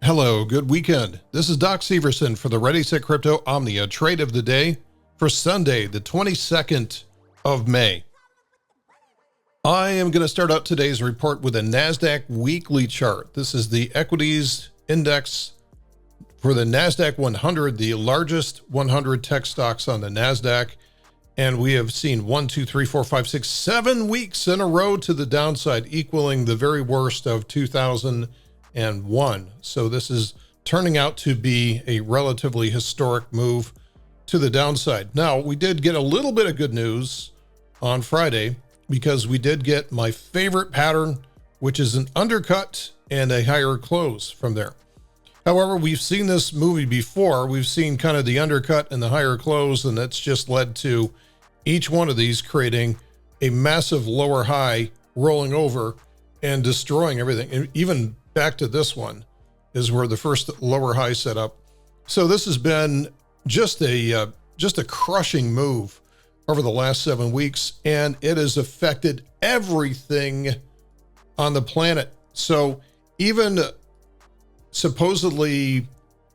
Hello, good weekend. This is Doc Severson for the ReadySetCrypto OMNIA trade of the day for Sunday, the 22nd of May. I am going to start out today's report with a NASDAQ weekly chart. This is the equities index for the NASDAQ 100, the largest 100 tech stocks on the NASDAQ. And we have seen 1, 2, 3, 4, 5, 6, 7 weeks in a row to the downside, equaling the very worst of 2001. So this is turning out to be a relatively historic move to the downside. Now, we did get a little bit of good news on Friday because we did get my favorite pattern, which is an undercut and a higher close from there. However, we've seen this movie before. We've seen kind of the undercut and the higher close, and that's just led to each one of these creating a massive lower high, rolling over and destroying everything. And even back to this one is where the first lower high set up. So this has been just a crushing move over the last 7 weeks, and it has affected everything on the planet. So even supposedly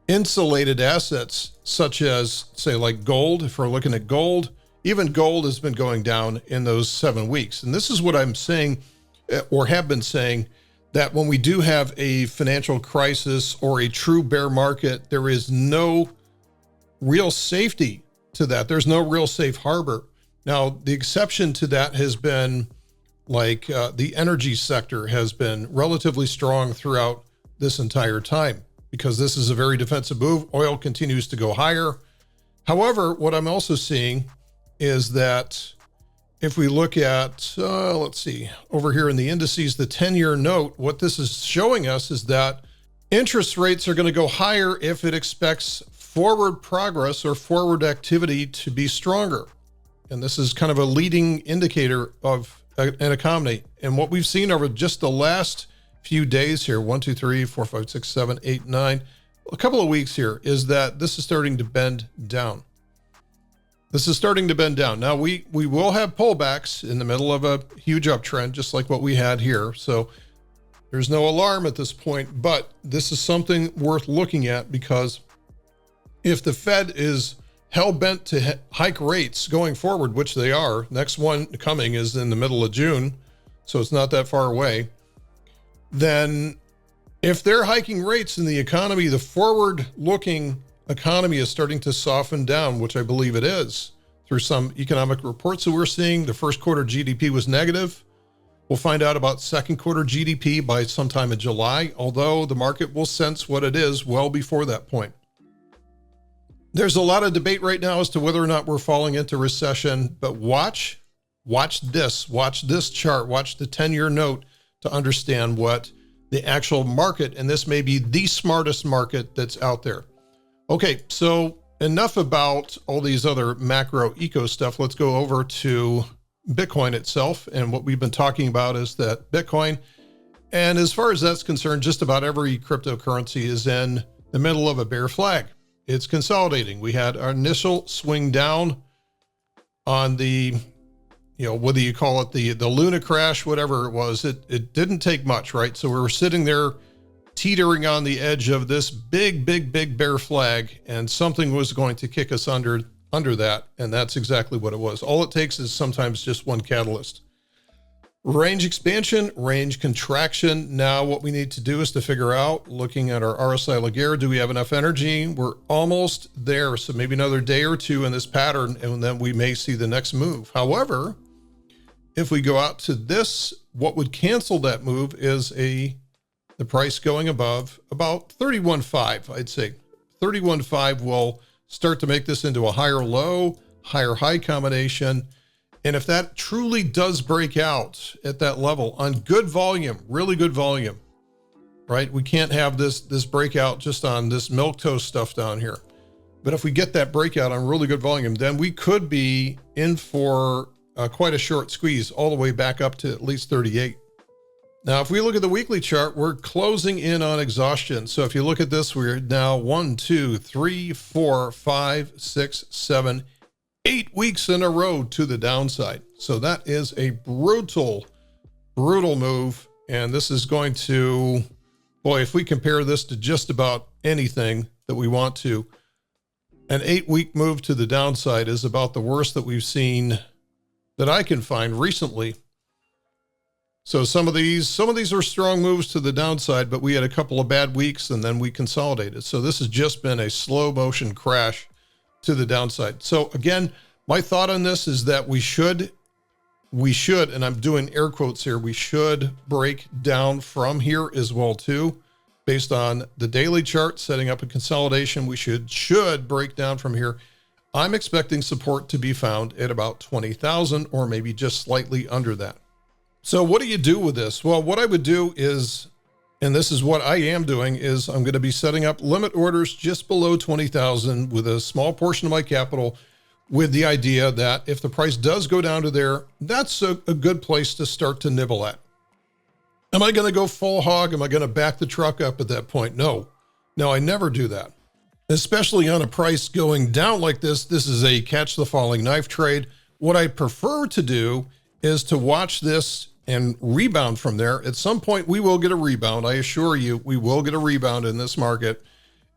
insulated assets such as, say, like gold, if we're looking at gold, even gold has been going down in those 7 weeks. And this is what I'm saying, or have been saying, that when we do have a financial crisis or a true bear market, there is no real safety to that. There's no real safe harbor. Now, the exception to that has been like the energy sector has been relatively strong throughout this entire time because this is a very defensive move. Oil continues to go higher. However, what I'm also seeing is that if we look at, let's see, over here in the indices, the 10-year note, what this is showing us is that interest rates are going to go higher if it expects forward progress or forward activity to be stronger. And this is kind of a leading indicator of an economy. And what we've seen over just the last few days here, 1, 2, 3, 4, 5, 6, 7, 8, 9, a couple of weeks here, is that this is starting to bend down. This is starting to bend down. Now, we will have pullbacks in the middle of a huge uptrend, just like what we had here. So there's no alarm at this point, but this is something worth looking at because if the Fed is hell-bent to hike rates going forward, which they are, next one coming is in the middle of June, so it's not that far away, then if they're hiking rates in the economy, the forward-looking economy is starting to soften down, which I believe it is through some economic reports that we're seeing. The first quarter GDP was negative. We'll find out about second quarter GDP by sometime in July, although the market will sense what it is well before that point. There's a lot of debate right now as to whether or not we're falling into recession, but watch this chart, watch the 10-year note to understand what the actual market, and this may be the smartest market that's out there. Okay, so enough about all these other macro eco stuff. Let's go over to Bitcoin itself. And what we've been talking about is that Bitcoin, and as far as that's concerned, just about every cryptocurrency is in the middle of a bear flag. It's consolidating. We had our initial swing down on the, whether you call it the Luna crash, whatever it was, it didn't take much, right? So we were sitting there teetering on the edge of this big bear flag, and something was going to kick us under that, and that's exactly what it was. All it takes is sometimes just one catalyst. Range expansion, range contraction. Now what we need to do is to figure out, looking at our RSI Laguerre, do we have enough energy? We're almost there, so maybe another day or two in this pattern, and then we may see the next move. However, if we go out to this, what would cancel that move is the price going above about 31.5, I'd say. 31.5 will start to make this into a higher low, higher high combination. And if that truly does break out at that level on good volume, really good volume, right? We can't have this breakout just on this milquetoast stuff down here. But if we get that breakout on really good volume, then we could be in for quite a short squeeze all the way back up to at least 38. Now, if we look at the weekly chart, we're closing in on exhaustion. So if you look at this, we're now 1, 2, 3, 4, 5, 6, 7, 8 weeks in a row to the downside. So that is a brutal move. And this is going to Boy, if we compare this to just about anything that we want to, an 8-week move to the downside is about the worst that we've seen that I can find recently. So some of these are strong moves to the downside, but we had a couple of bad weeks and then we consolidated. So this has just been a slow motion crash to the downside. So again, my thought on this is that we should, and I'm doing air quotes here, we should break down from here as well too. Based on the daily chart, setting up a consolidation, we should break down from here. I'm expecting support to be found at about 20,000 or maybe just slightly under that. So what do you do with this? Well, what I would do is, and this is what I am doing, is I'm going to be setting up limit orders just below 20,000 with a small portion of my capital, with the idea that if the price does go down to there, that's a good place to start to nibble at. Am I going to go full hog? Am I going to back the truck up at that point? No, I never do that. Especially on a price going down like this. This is a catch the falling knife trade. What I prefer to do is to watch this and rebound from there. At some point, we will get a rebound. I assure you, we will get a rebound in this market.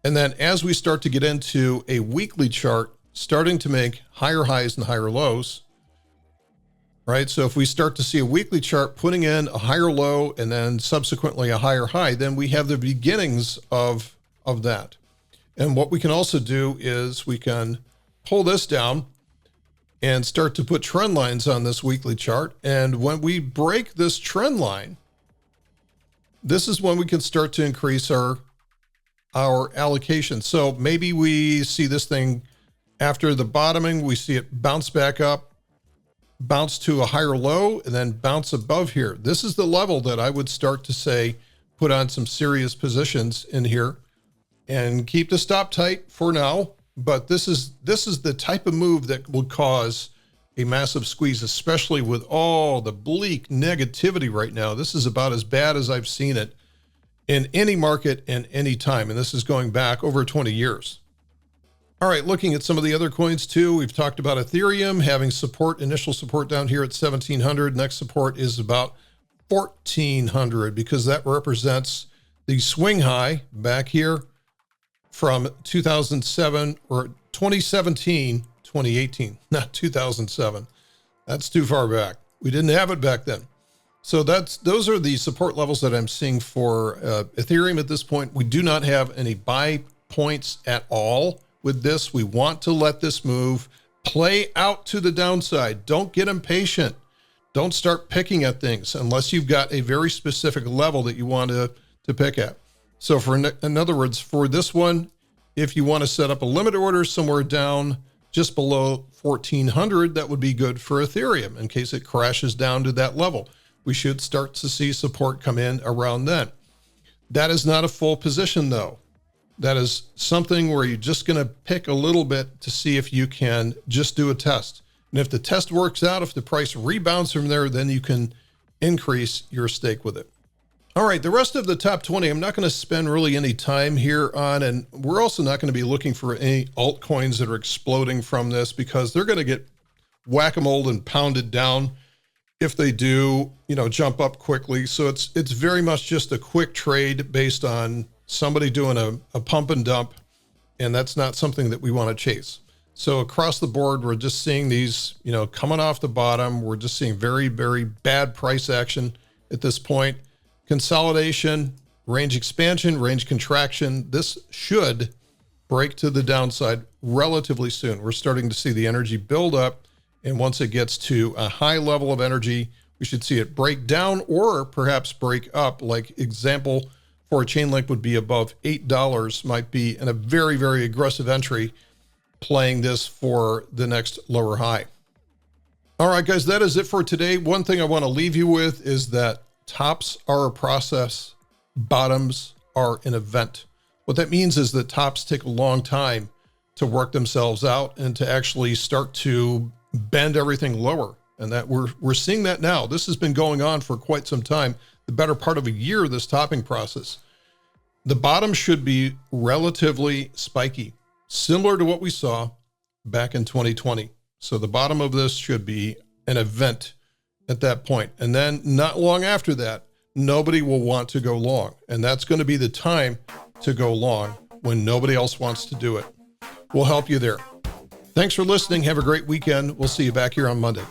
And then as we start to get into a weekly chart, starting to make higher highs and higher lows, right? So if we start to see a weekly chart putting in a higher low and then subsequently a higher high, then we have the beginnings of that. And what we can also do is we can pull this down and start to put trend lines on this weekly chart. And when we break this trend line, this is when we can start to increase our allocation. So maybe we see this thing after the bottoming, we see it bounce back up, bounce to a higher low, and then bounce above here. This is the level that I would start to say, put on some serious positions in here and keep the stop tight for now. But this is the type of move that will cause a massive squeeze, especially with all the bleak negativity right now. This is about as bad as I've seen it in any market in any time. And this is going back over 20 years. All right, looking at some of the other coins too, we've talked about Ethereum having support, initial support down here at 1,700. Next support is about 1,400 because that represents the swing high back here from 2007 or 2017, 2018, not 2007. That's too far back. We didn't have it back then. So those are the support levels that I'm seeing for Ethereum at this point. We do not have any buy points at all with this. We want to let this move play out to the downside. Don't get impatient. Don't start picking at things unless you've got a very specific level that you want to pick at. So in other words, for this one, if you want to set up a limit order somewhere down just below 1,400, that would be good for Ethereum in case it crashes down to that level. We should start to see support come in around then. That is not a full position though. That is something where you're just going to pick a little bit to see if you can just do a test. And if the test works out, if the price rebounds from there, then you can increase your stake with it. All right, the rest of the top 20, I'm not going to spend really any time here on, and we're also not going to be looking for any altcoins that are exploding from this because they're going to get whack-a-mole and pounded down if they do, jump up quickly. So it's very much just a quick trade based on somebody doing a pump and dump, and that's not something that we want to chase. So across the board, we're just seeing these, coming off the bottom. We're just seeing very, very bad price action at this point. Consolidation, range expansion, range contraction. This should break to the downside relatively soon. We're starting to see the energy build up. And once it gets to a high level of energy, we should see it break down or perhaps break up. Like example for a chain link would be above $8 might be in a very, very aggressive entry playing this for the next lower high. All right, guys, that is it for today. One thing I want to leave you with is that tops are a process, bottoms are an event. What that means is that tops take a long time to work themselves out and to actually start to bend everything lower. And that we're seeing that now. This has been going on for quite some time, the better part of a year, this topping process. The bottom should be relatively spiky, similar to what we saw back in 2020. So the bottom of this should be an event at that point. And then not long after that, nobody will want to go long. And that's going to be the time to go long when nobody else wants to do it. We'll help you there. Thanks for listening. Have a great weekend. We'll see you back here on Monday.